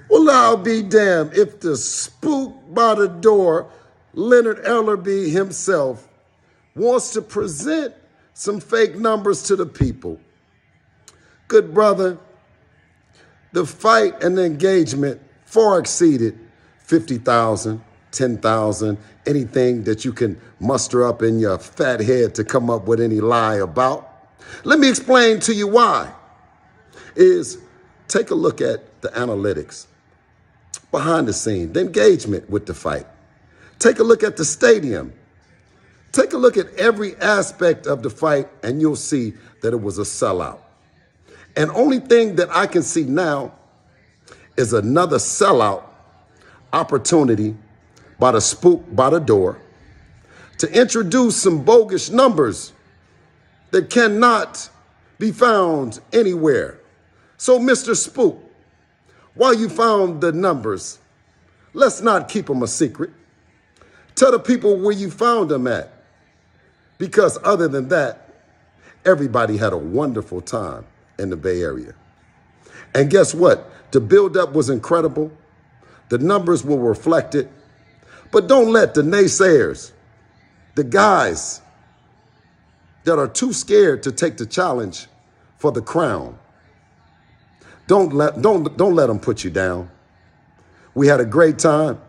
Well, I'll be damned if the spook by the door, Leonard Ellerbe himself, wants to present some fake numbers to the people. Good brother, the fight and the engagement far exceeded 50,000, 10,000, anything that you can muster up in your fat head to come up with any lie about. Let me explain to you why. Take a look at the analytics, behind the scene, the engagement with the fight. Take a look at the stadium. Take a look at every aspect of the fight, and you'll see that it was a sellout. And only thing that I can see now is another sellout opportunity by the spook by the door to introduce some bogus numbers that cannot be found anywhere. So, Mr. Spook, while you found the numbers, let's not keep them a secret. Tell the people where you found them at. Because other than that, everybody had a wonderful time in the Bay Area. And guess what? The buildup was incredible. The numbers will reflect it. But don't let the naysayers, the guys that are too scared to take the challenge for the crown, don't let them put you down. We had a great time.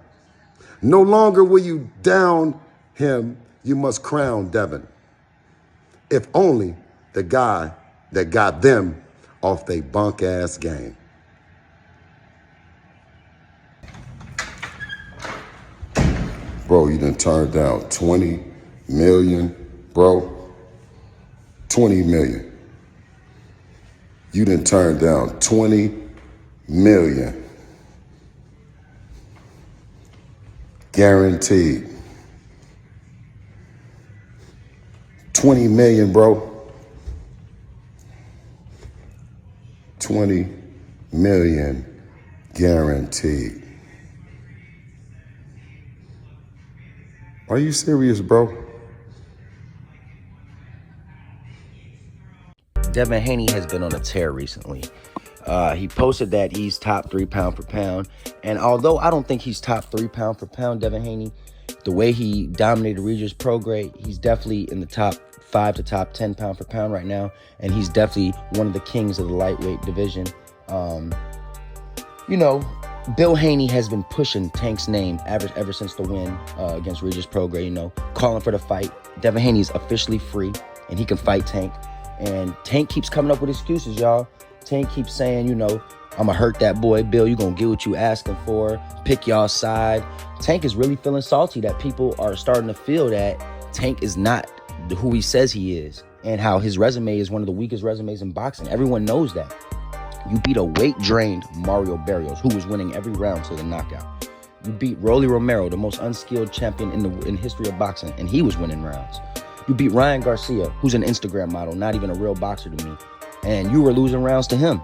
No longer will you down him, you must crown Devin. If only the guy that got them off their bunk-ass game. Bro, you done turned down 20 million, bro. 20 million. You done turned down 20 million. Guaranteed. 20 million, bro. 20 million guaranteed. Are you serious, bro? Devin Haney has been on a tear recently. He posted that he's top 3 pound for pound. And although I don't think he's top 3 pound for pound, Devin Haney, the way he dominated Regis Prograis, he's definitely in the top 5 to top 10 pound for pound right now. And he's definitely one of the kings of the lightweight division. Bill Haney has been pushing Tank's name ever since the win against Regis Prograis, calling for the fight. Devin Haney's officially free, and he can fight Tank. And Tank keeps coming up with excuses, y'all. Tank keeps saying, I'm going to hurt that boy, Bill. You're going to get what you asking for. Pick y'all side. Tank is really feeling salty that people are starting to feel that Tank is not who he says he is, and how his resume is one of the weakest resumes in boxing. Everyone knows that. You beat a weight-drained Mario Barrios, who was winning every round to the knockout. You beat Rolly Romero, the most unskilled champion in history of boxing, and he was winning rounds. You beat Ryan Garcia, who's an Instagram model, not even a real boxer to me, and you were losing rounds to him.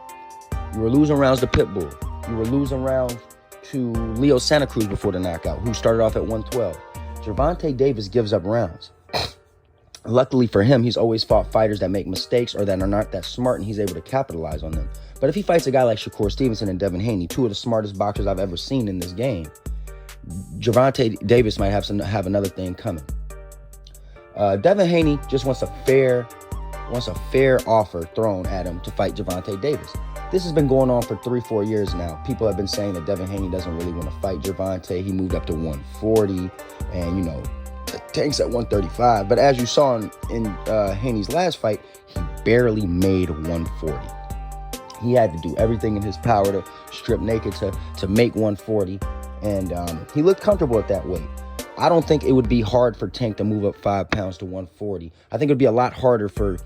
You were losing rounds to Pitbull. You were losing rounds to Leo Santa Cruz before the knockout, who started off at 112. Gervonta Davis gives up rounds. Luckily for him, he's always fought fighters that make mistakes or that are not that smart, and he's able to capitalize on them. But if he fights a guy like Shakur Stevenson and Devin Haney, 2 of the smartest boxers I've ever seen in this game, Gervonta Davis might have another thing coming. Devin Haney just wants a fair offer thrown at him to fight Gervonta Davis. This has been going on for 3-4 years now. People have been saying that Devin Haney doesn't really want to fight Gervonta. He moved up to 140, and Tank's at 135. But as you saw in Haney's last fight, he barely made 140. He had to do everything in his power to strip naked to make 140, and he looked comfortable at that weight. I don't think it would be hard for Tank to move up 5 pounds to 140. I think it would be a lot harder for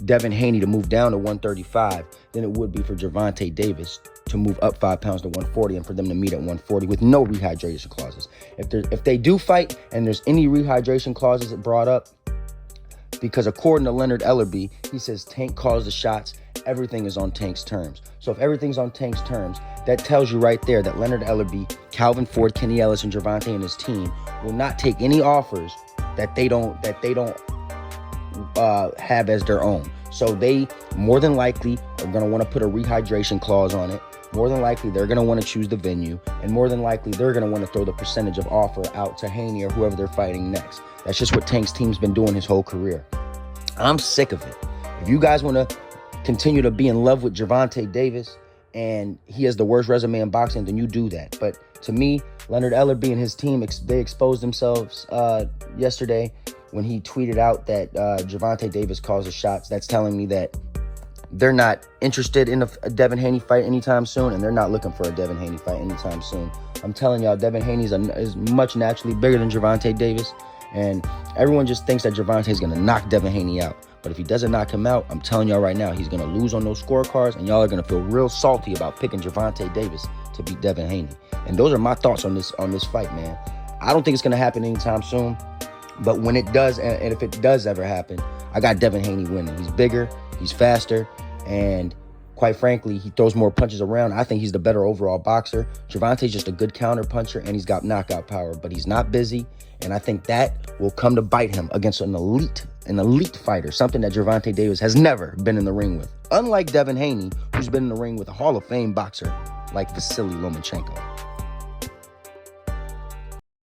Devin Haney to move down to 135 than it would be for Gervonta Davis to move up 5 pounds to 140 and for them to meet at 140 with no rehydration clauses. If they do fight and there's any rehydration clauses brought up, because according to Leonard Ellerbe, he says Tank calls the shots, everything is on Tank's terms. So if everything's on Tank's terms, that tells you right there that Leonard Ellerbe, Calvin Ford, Kenny Ellis, and Gervonta and his team will not take any offers that they don't have as their own. So they more than likely are going to want to put a rehydration clause on it. more than likely they're going to want to choose the venue, and more than likely they're going to want to throw the percentage of offer out to Haney or whoever they're fighting next. That's just what Tank's team's been doing his whole career. I'm sick of it. If you guys want to continue to be in love with Gervonta Davis and he has the worst resume in boxing, then you do that. But to me, Leonard Ellerbe and his team, they exposed themselves yesterday when he tweeted out that Gervonta Davis calls the shots. That's telling me that they're not interested in a Devin Haney fight anytime soon, and they're not looking for a Devin Haney fight anytime soon. I'm telling y'all, Devin Haney is much naturally bigger than Gervonta Davis, and everyone just thinks that Gervonta is going to knock Devin Haney out. But if he doesn't knock him out, I'm telling y'all right now, he's going to lose on those scorecards, and y'all are going to feel real salty about picking Gervonta Davis to beat Devin Haney. And those are my thoughts on this fight, man. I don't think it's going to happen anytime soon, but when it does, and if it does ever happen, I got Devin Haney winning. He's bigger, he's faster, and quite frankly, he throws more punches around. I think he's the better overall boxer. Gervonta's just a good counter puncher, and he's got knockout power, but he's not busy, and I think that will come to bite him against an elite fighter, something that Gervonta Davis has never been in the ring with. Unlike Devin Haney, who's been in the ring with a Hall of Fame boxer like Vasily Lomachenko.